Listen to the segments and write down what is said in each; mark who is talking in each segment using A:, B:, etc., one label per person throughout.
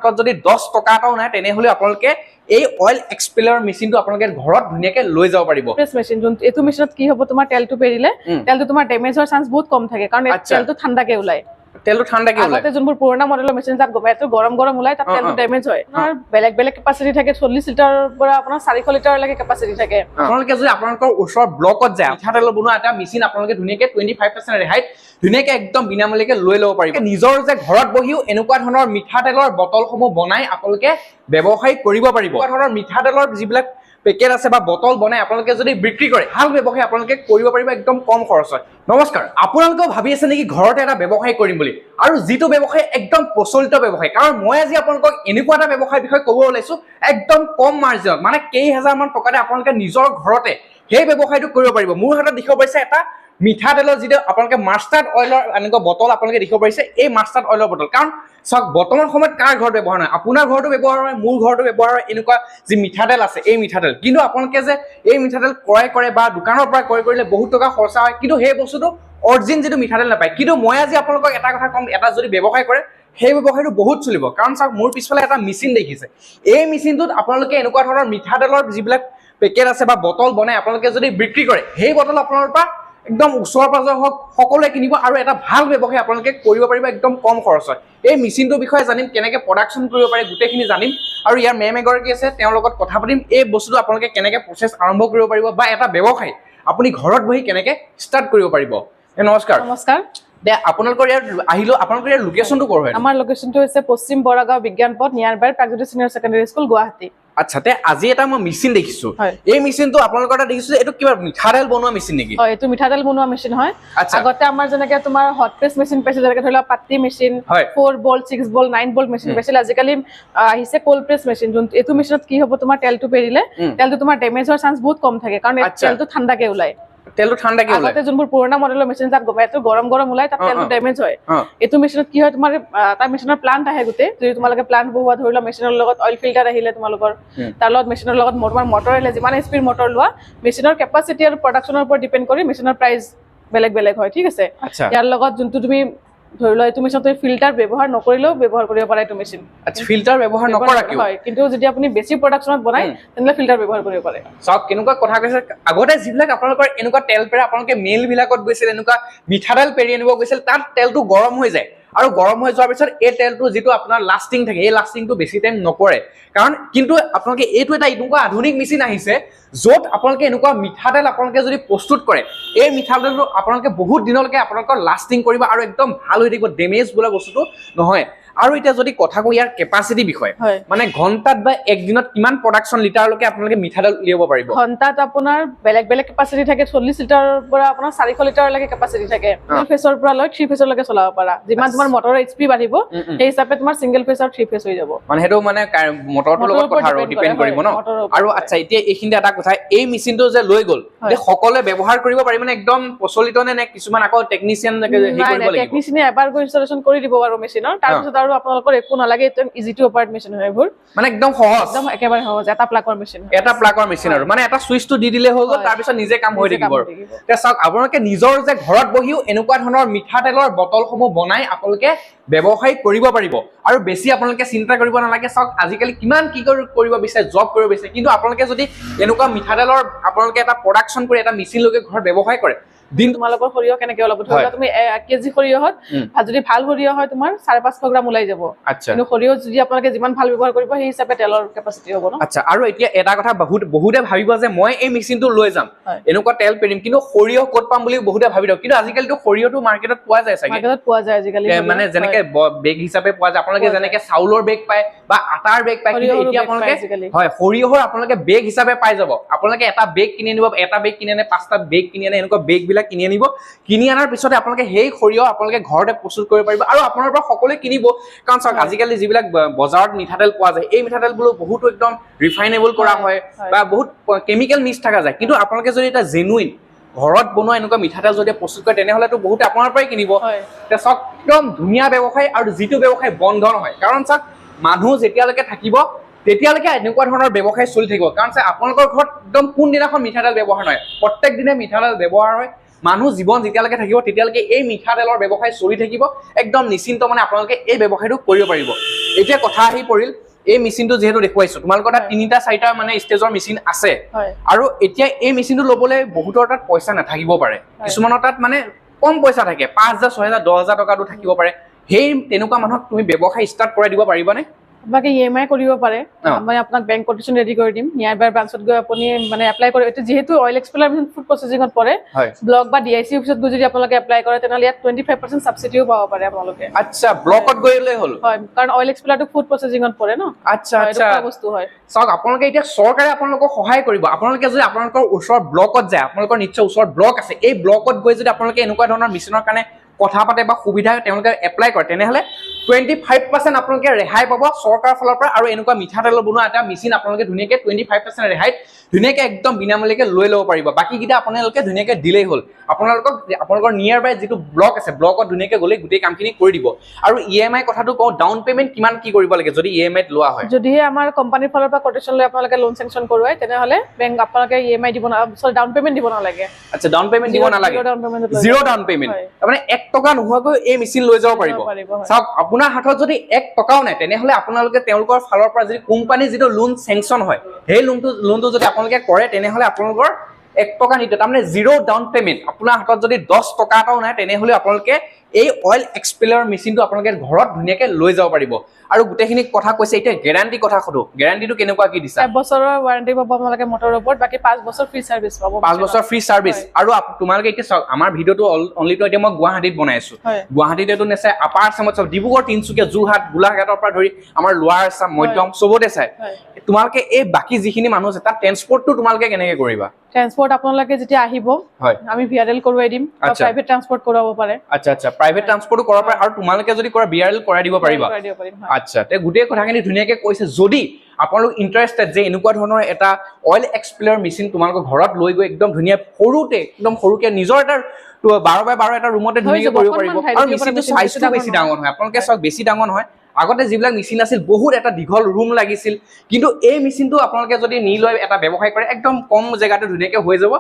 A: হাতত যদি 10 টকা এটাও নাই তেনেহলে আপোনালোকে এই অয়েল এক্সপেলাৰ মেচিনটো আপোনালোকে ঘৰত ধুনীয়াকে লৈ যাব পাৰিব
B: প্ৰেছ মেচিন যোন এটো মেচিনত কি হ'ব তোমাৰ তেলটো পেৰিলে তেলটো তোমাৰ ড্যামেজ হোৱাৰ চান্স বহুত কম থাকে কাৰণ তেলটো ঠাণ্ডাকে ওলায়
A: তেলটো ঠাণ্ডাকে ওলায়
B: আগতে যোনবোৰ পুৰণা মডেলৰ মেচিন তাত গমেটো গৰম ওলায় তাত তেলটো ড্যামেজ হয় আৰু বেলেগ কেপাসিটি থাকে 40 লিটাৰৰ পৰা আপোনাৰ 400 লিটাৰ লৈকে কেপাসিটি থাকে
A: আপোনালোকে যদি আপোনালোকৰ ওচৰৰ ব্লকত যায় মিঠাতেল বনোৱা এটা মেচিন আপোনালোকে ধুনীয়াকে 25% ৰেহাইত ধুনীয়াকে একদম বিনামূলীয়াকে লৈ ল'ব পাৰিব নিজৰ যে ঘৰত বহিও এনেকুৱা ধৰণৰ মিঠাতেলৰ বটলসমূহ বনাই আপোনালোকে ব্যৱসায় কৰিব পাৰিব এনেকুৱা ধৰণৰ মিঠাতেলৰ যিবিলাক পেকেট আছে বা বটল বনাই আপোনালোকে যদি বিক্ৰী কৰে ভাল ব্যৱসায় আপোনালোকে কৰিব পাৰিব একদম কম খৰচত নমস্কাৰ আপোনালোকে ভাবি আছে নেকি ঘৰতে এটা ব্যৱসায় কৰিম বুলি আৰু যিটো ব্যৱসায় একদম প্ৰচলিত ব্যৱসায় কাৰণ মই আজি আপোনালোকক এনেকুৱা এটা ব্যৱসায় বিষয়ে ক'ব ওলাইছো একদম কম মাৰ্জিনত মানে কেইহাজাৰ মান টকাতে আপোনালোকে নিজৰ ঘৰতে সেই ব্যৱসায়টো কৰিব পাৰিব মোৰ হাতত দেখিব পাইছে এটা মিঠাতেলৰ যিটো আপোনালোকে মাষ্টাৰ্ড অইলৰ এনেকুৱা বটল আপোনালোকে দেখিব পাৰিছে এই মাষ্টাৰ্ড অইলৰ বটল কাৰণ সক বৰ্তমান সময়ত কাৰ ঘৰত ব্যৱহাৰ নহয় আপোনাৰ ঘৰটো ব্যৱহাৰ হয় মোৰ ঘৰটো ব্যৱহাৰ হয় এনেকুৱা যি মিঠাতেল আছে এই মিঠাতেল কিন্তু আপোনালোকে যে এই মিঠাতেল ক্ৰয় কৰে বা দোকানৰ পৰা ক্ৰয় কৰিলে বহুত টকা খৰচা হয় কিন্তু সেই বস্তুটো অৰিজিন যেটো মিঠাতেল নাপায় কিন্তু মই আজি আপোনালোকক এটা কথা কম এটা যদি ব্যৱসায় কৰে সেই ব্যৱসায়টো বহুত চলিব কাৰণ সক মোৰ পিছফালে এটা মেচিন দেখিছে এই মেচিনটোত আপোনালোকে এনেকুৱা ধৰণৰ মিঠাতেলৰ যিবিলাক পেকেট আছে বা বটল বনাই আপোনালোকে যদি বিক্ৰী কৰে সেই বটল আপোনালোকৰ পৰা একদম ওচৰ পাজৰ হক সকলোৱে কিনিব আৰু এটা ভাল ব্যৱসায় আপোনালোকে কৰিব পাৰিব একদম কম খৰচত এই মেচিনটোৰ বিষয়ে জানিম কেনেকৈ প্ৰডাকচন কৰিব পাৰে গোটেইখিনি জানিম আৰু ইয়াৰ মেম এগৰাকী আছে তেওঁৰ লগত কথা পাতিম এই বস্তুটো আপোনালোকে কেনেকৈ প্ৰচেছ আৰম্ভ কৰিব পাৰিব বা এটা ব্যৱসায় আপুনি ঘৰত বহি কেনেকৈ ষ্টাৰ্ট কৰিব পাৰিব নমস্কাৰ
B: নমস্কাৰ
A: দে আপোনালোকৰ ইয়াৰ আহিলো আপোনালোকৰ ইয়াৰ লোকেশনটো কৰ হয়
B: আমাৰ লোকেশনটো হৈছে পশ্চিম বৰাগাঁও বিজ্ঞান পথ নিয়াৰ বাই Pragjyoti senior secondary school Guwahati
A: আচ্ছা তে আজি এটা মই মেচিন দেখিছো এই মেচিনটো আপোনালোকৰ এটা দেখিছো এটো কিবা মিঠাতেল বনোৱা মেচিন নেকি
B: হয় এটো মিঠাতেল বনোৱা মেচিন হয় আগতে আমাৰ জনকে তোমাৰ হট প্ৰেছ মেচিন পাইছে যেনেকৈ ধৰিলা পাত্তি machine 4 volt 6 volt 9 volt machine পাইছিল আজিকালি আহিছে কোল্ড প্ৰেছ মেচিন যোন এটো মেচিনত কি হ'ব তোমাৰ তেলটো পেৰিলে তেলটো তোমাৰ ড্যামেজ হোৱাৰ চান্স বহুত কম থাকে কাৰণ তেলটো ঠাণ্ডাকে ওলায় তেলটো ঠাণ্ডাকে ওলায় আগতে যোনবোৰ পুৰণা মডেলৰ মেচিন তাত গমেটো গৰম ওলায় তাত তেলটো ড্যামেজ হয় এটো মেচিনত কি হয় তোমাৰ তাৰ মেচিনৰ প্লান্ট আহে গুতে যদি তোমালোকে প্লান্ট বহুৱা ধৰিলা মেচিনৰ লগত অইল ফিল্টাৰ আহিলে তোমালোকৰ তাৰ লগত মেচিনৰ লগত মটৰ আহিলে যিমান স্পীড মটৰ লোৱা মেচিনৰ কেপাসিটি আৰু প্ৰডাকচনৰ ওপৰত ডিপেন্ড কৰি মেচিনৰ প্ৰাইস বেলেগ হয় ঠিক আছে ইয়াৰ লগত যোনটো তুমি ধৰিলা এটো মেচিনতে ফিল্টাৰ ব্যৱহাৰ নকৰিলেও ব্যৱহাৰ কৰিব পাৰা এটো মেচিন
A: আচ্ছা ফিল্টাৰ ব্যৱহাৰ নকৰা কিয়
B: হয় কিন্তু যদি আপুনি বেছি প্ৰডাকচনত বনাই তেনলে ফিল্টাৰ ব্যৱহাৰ কৰিব পাৰে
A: সব কেনেকুৱা কথা কৈছে আগতে যিবিলাক আপোনালোকৰ এনেকুৱা তেল পেৰা আপোনালোকে মেল বিলাকত গৈছিল এনেকুৱা মিঠাতেল পেৰি আনিব গৈছিল তাত তেলটো গৰম হৈ যায় আৰু গৰম হৈ যোৱাৰ পিছত এই তেলটো যেটো আপোনাৰ লাষ্টিং থাকে এই লাষ্টিংটো বেছি টাইম নকৰে কাৰণ কিন্তু আপোনালোকে এইটো এটা এনেকুৱা আধুনিক মেচিন আহিছে যত আপোনালোকে এনেকুৱা মিঠাতেল আপোনালোকে যদি প্ৰস্তুত কৰে এই মিঠাতেলটো আপোনালোকে বহুত দিনলৈকে আপোনালোকৰ লাষ্টিং কৰিব আৰু একদম ভাল হৈ থাকিব ড্যামেজ বোলা বস্তুটো নহয় আৰু এটা যদি কথা কই ইয়াৰ কেপাসিটি বিষয় মানে ঘন্টাত বা এক দিনত কিমান প্ৰডাকচন লিটাৰ লৈকে আপোনালোকে মিঠাতেল লিয়াব পাৰিব
B: ঘন্টাত আপোনাৰ বেলেগ কেপাসিটি থাকে 40 লিটাৰৰ পৰা আপোনাৰ 400 লিটাৰ লৈকে কেপাসিটি থাকে দুই ফেজৰ পৰা লৈ 3 ফেজৰ লৈকে চলাব পাৰা যিমান তোমাৰ মটৰৰ এইচপি বাঢ়িব সেই হিচাপে তোমাৰ সিঙ্গেল ফেজ আৰু 3 ফেজ হৈ যাব
A: মানে হেটো মানে মটৰটোৰ লগত কথা আৰু ডিপেন্ড কৰিব ন আৰু আচ্ছা এতিয়া এইখিনিতে এটা কথা এই মেচিনটো যে লৈ গল যে সকলে ব্যৱহাৰ কৰিব পাৰি মানে একদম প্ৰচলিত নে কিছুমান আকৌ টেকনিশিয়ান হে কৰিব লাগিব
B: টেকনিশিয়ানে এবাৰ গৈ ইনষ্টলেচন কৰি দিব আৰু মেচিনৰ তাৰ পিছত আৰু আপোনালোকৰ একো নালাগে একদম ইজি টু অপাৰেট মেচিন হয় এইবোৰ
A: মানে একদম সহজ
B: একদম একেবাৰে সহজ এটা প্লাগৰ মেচিন
A: আৰু মানে এটা সুইচটো দি দিলে হৈ গল তাৰ পিছত নিজে কাম হৈ থাকিব তে চাওক আপোনালোকে নিজৰ যে ঘৰত বহিও এনেকুৱা ধৰণৰ মিঠাতেলৰ বটলসমূহ বনাই আপোনালোকে ব্যৱসায় কৰিব পাৰিব আৰু বেছি আপোনালোকে চিন্তা কৰিব নালাগে চাওক আজিকালি কিমান কি কৰিব বিচাৰে জব কৰিব বিচাৰে কিন্তু আপোনালোকে যদি এনেকুৱা মিঠাতেলৰ আপোনালোকে এটা প্ৰডাকচন কৰি এটা মেচিন লগে ঘৰত ব্যৱসায় কৰে দিন
B: তোমালোকৰ সৰিয়হ কেনেকৈ ওলাব ধৰিলা তুমি 1 কেজি সৰিয়হত যদি ভাল সৰিয়হ হয় তোমাৰ 550 গ্ৰাম ওলাই যাব কিন্তু সৰিয়হ যদি আপোনালোকে যিমান ভাল ব্যৱহাৰ কৰিব সেই হিচাপে তেলৰ কেপাসিটি হ'ব ন
A: আচ্ছা আৰু এতিয়া এটা কথা বহুতে ভাবিব যে মই এই মেচিনটো লৈ যাম এনেকুৱা তেল পেৰিম কিন্তু সৰিয়হ ক'ত পাম বুলি বহুতে ভাবি দিও কিন্তু আজিকালিটো সৰিয়হটো মাৰ্কেটত পোৱা যায় চাগে
B: মাৰ্কেটত পোৱা যায় আজিকালি
A: মানে যেনেকৈ বেগ হিচাপে পোৱা যায় আপোনালোকে যেনেকৈ চাউলৰ বেগ পায় বা আটাৰ বেগ পায় কিন্তু এতিয়া আপোনালোকে হয় সৰিয়হৰ আপোনালোকে বেগ হিচাপে পাই যাব আপোনালোকে এটা বেগ কিনি আনিব এটা বেগ কিনি আনে পাঁচটা বেগ কিনি আনে এনেকুৱা বেগ বিলাক কিনি আনিব কিনি আনাৰ পিছতে আপোনালোকে সেই সৰিয়হ আপোনালোকে ঘৰতে প্ৰস্তুত কৰিব পাৰিব আৰু আপোনাৰ পৰা সকলোৱে কিনিব কাৰণ চাওক আজিকালি যিবিলাক বজাৰত মিঠাতেল পোৱা যায় এই মিঠাতেলবোৰ বহুতো একদম ৰিফাইনেবল কৰা হয় বা বহুত কেমিকেল মিক্স থকা যায় কিন্তু আপোনালোকে যদি এটা জেনুইন ঘৰত বনোৱা এনেকুৱা মিঠাতেল যদি প্ৰস্তুত কৰে তেনেহলেতো বহুত আপোনাৰ পৰাই কিনিব তে চাওক একদম ধুনীয়া ব্যৱসায় আৰু যিটো ব্যৱসায় বন্ধ নহয় কাৰণ চাওক মানুহ যেতিয়ালৈকে থাকিব তেতিয়ালৈকে এনেকুৱা ধৰণৰ ব্যৱসায় চলি থাকিব কাৰণ আপোনালোকৰ ঘৰত একদম কোন দিনাখন মিঠাতেল ব্যৱহাৰ নহয় প্ৰত্যেক দিনে মিঠাতেল ব্যৱহাৰ হয় মানুহ জীৱন যেতিয়ালৈকে থাকিব তেতিয়ালৈকে এই মিঠাতেলৰ ব্যৱসায় চলি থাকিব একদম নিশ্চিন্ত মানে আপোনালোকে এই ব্যৱসায়টো কৰিব পাৰিব এতিয়া কথা আহি পৰিল এই মেচিনটো যেহেতু দেখুৱাইছো তোমালোকৰ তাত 3টা 4টা মানে ষ্টেজৰ মেচিন আছে আৰু এতিয়া এই মেচিনটো ল'বলৈ বহুতৰ তাত পইচা নাথাকিব পাৰে কিছুমানৰ তাত মানে কম পইচা থাকে 5000 6000 10000 টকাটো থাকিব পাৰে সেই তেনেকুৱা মানুহক তুমি ব্যৱসায় ষ্টাৰ্ট কৰাই দিব পাৰিবানে
B: আপোনাক ইএমআই কৰিব পাৰে মই আপোনাক বেংক কোটেশন ৰেডি কৰি দিম নিয়াৰবাই ব্ৰাঞ্চত গৈ আপুনি মানে এপ্লাই কৰে এটা যেহেতু অইল এক্সপ্লেয়াৰ মেচিন ফুড প্ৰসেসিংত পৰে ব্লক বা ডিআইসি অফিসত গৈ যদি আপোনালোকে এপ্লাই কৰে তেনেহলে ইয়াত 25% সাবসিডিও পাব পাৰে আপোনালোকে
A: আচ্ছা ব্লকত গৈলে হ'ল
B: হয় কাৰণ অইল এক্সপ্লেয়াৰটো ফুড প্ৰসেসিংত পৰে ন
A: আচ্ছা আচ্ছা
B: এটা বস্তু হয়
A: সক আপোনালোকে এতিয়া চৰকাৰে আপোনালোকক সহায় কৰিব আপোনালোকে যদি আপোনালোকৰ ওচৰ ব্লকত যায় আপোনালোকৰ নিশ্চয় ওচৰ ব্লক আছে এই ব্লকত গৈ যদি আপোনালোকে এনেকুৱা ধৰণৰ মেচিনৰ কাৰণে কথা পাতে বা সুবিধা তেওঁলোকে এপ্লাই কৰে তেনেহলে 25% আপোনালোকে ৰেহাই পাব চৰকাৰৰ ফালৰ পৰা আৰু এনেকুৱা মিঠাতেল বনোৱা এটা মেচিন আপোনালোকে ধুনীয়াকৈ 25% ৰেহাইত ধুনীয়াকৈ একদম বিনামূলীয়াকৈ লৈ ল'ব পাৰিব বাকি কিটা আপোনালোকে ধুনীয়াকৈ দিলেই হ'ল আপোনালোকৰ নিয়াৰ বাই যেটো ব্লক আছে ব্লকত ধুনীয়াকৈ গলে গোটেই কামখিনি কৰি দিব আৰু ইএমআই কথাটো কও ডাউন পেমেন্ট কিমান কি কৰিব লাগে যদি ইএমআইত লোৱা হয়
B: যদি আমাৰ কোম্পানীৰ ফালৰ পৰা কোটেশন লৈ আপোনালোকে লোন সেংশন কৰোৱাই তেনেহলে বেংক আপোনালোকে ইএমআই দিব না সৰি ডাউন পেমেন্ট দিব নালাগে
A: আচ্ছা ডাউন পেমেন্ট দিব নালাগে জিৰো ডাউন পেমেন্ট মানে 1 টকা নোহোৱাকৈ এই মেচিন লৈ যাব পাৰিব চাওক আপোনাৰ হাতত যদি 1 টকাও নাই তেনেহলে আপোনালোকে তেওঁলোকৰ ফালৰ পৰা যদি কোম্পানী যেটো লোন সেংশন হয় সেই লোনটো যদি আপোনালোকে কৰে তেনেহলে আপোনালোকৰ 1 টকা নিতে তাৰমানে জিৰো ডাউন পেমেন্ট আপোনাৰ হাতত যদি 10 টকা এটাও নাই তেনেহলে আপোনালোকে এই অইল এক্সপ্লেয়াৰ মেচিনটো আপোনালোকে ঘৰত ধুনীয়াকৈ লৈ যাব পাৰিব আৰু গোটেইখিনি কথা কৈছে এতিয়া গ্যাৰান্টি কথা কৰো গ্যাৰান্টিটো কেনেকুৱা কি দিছা
B: 1 বছৰৰ ওয়াৰেন্টি পাব আপোনালোকে মটৰ ওপৰত বাকি 5 বছৰ ফ্ৰী সাৰ্ভিস পাব
A: 5 বছৰ ফ্ৰী সাৰ্ভিস আৰু তোমালোকে এতিয়া চাওক আমাৰ ভিডিওটো অনলি তো এতিয়া মই গুৱাহাটীত বনাইছো গুৱাহাটীতেটো নেছে আপাৰ আসামত সব ডিব্ৰুগড় তিনচুকীয়া যোৰহাট গোলাঘাটৰ পৰা ধৰি আমাৰ লোৱাৰ আসাম মধ্যম সবতে চাই তোমালোকে এই বাকি যিখিনি মানুহ আছে তাত ট্ৰান্সপোৰ্টটো তোমালোকে কেনেকৈ কৰিবা
B: ট্ৰান্সপোৰ্ট আপোনালোকে যেতিয়া আহিব আমি ভিআৰএল কৰোৱাই দিম আৰু প্ৰাইভেট ট্ৰান্সপোৰ্ট কৰাব পাৰে
A: আচ্ছা আচ্ছা প্ৰাইভেট ট্ৰান্সপোৰ্টটো কৰাব পাৰে আৰু তোমালোকে যদি কৰা ভিআৰএল কৰাই দিব পাৰিবা আচ্ছা তে গোটেই কথাখিনি ধুনীয়াকৈ কৈছে যদি আপোনালোক ইন্টাৰেস্টেড যে এনেকুৱা ধৰণৰ এটা অইল এক্সপ্লেয়াৰ মেচিন তোমালোকৰ ঘৰত লৈ গৈ একদম ধুনীয়া সৰুতে একদম সৰুকে নিজৰ এটা 12x12 এটা ৰুমতে ধুনীয়াকৈ কৰিব পাৰিব আৰু মেচিনটো সাইজটো বেছি ডাঙৰ হয় আপোনালোকে চাওক বেছি ডাঙৰ নহয় আগতে যিবিলাক মেচিন আছিল বহুত এটা দীঘল ৰুম লাগিছিল কিন্তু এই মেচিনটো আপোনালোকে যদি নি লৈ এটা ব্যৱসায় কৰে একদম কম জেগাতে ধুনীয়াকৈ হৈ যাব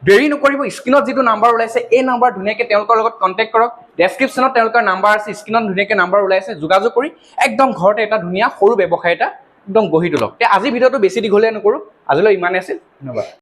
A: দেৰি নকৰিব স্ক্ৰিনত যেটো নাম্বাৰ ওলাইছে এই নাম্বাৰ ধুনীয়াকৈ তেওঁলোকৰ লগত কন্টাক্ট কৰক ডেসক্ৰিপচনত তেওঁলোকৰ নাম্বাৰ আছে স্ক্ৰিনত ধুনীয়াকৈ নাম্বাৰ ওলাইছে যোগাযোগ কৰি একদম ঘৰতে এটা ধুনীয়া সৰু ব্যৱসায় এটা একদম গঢ়ি তোলক তে আজি ভিডিওটো বেছি দীঘলীয়া নকৰো আজিলৈ ইমানে আছিল ধন্যবাদ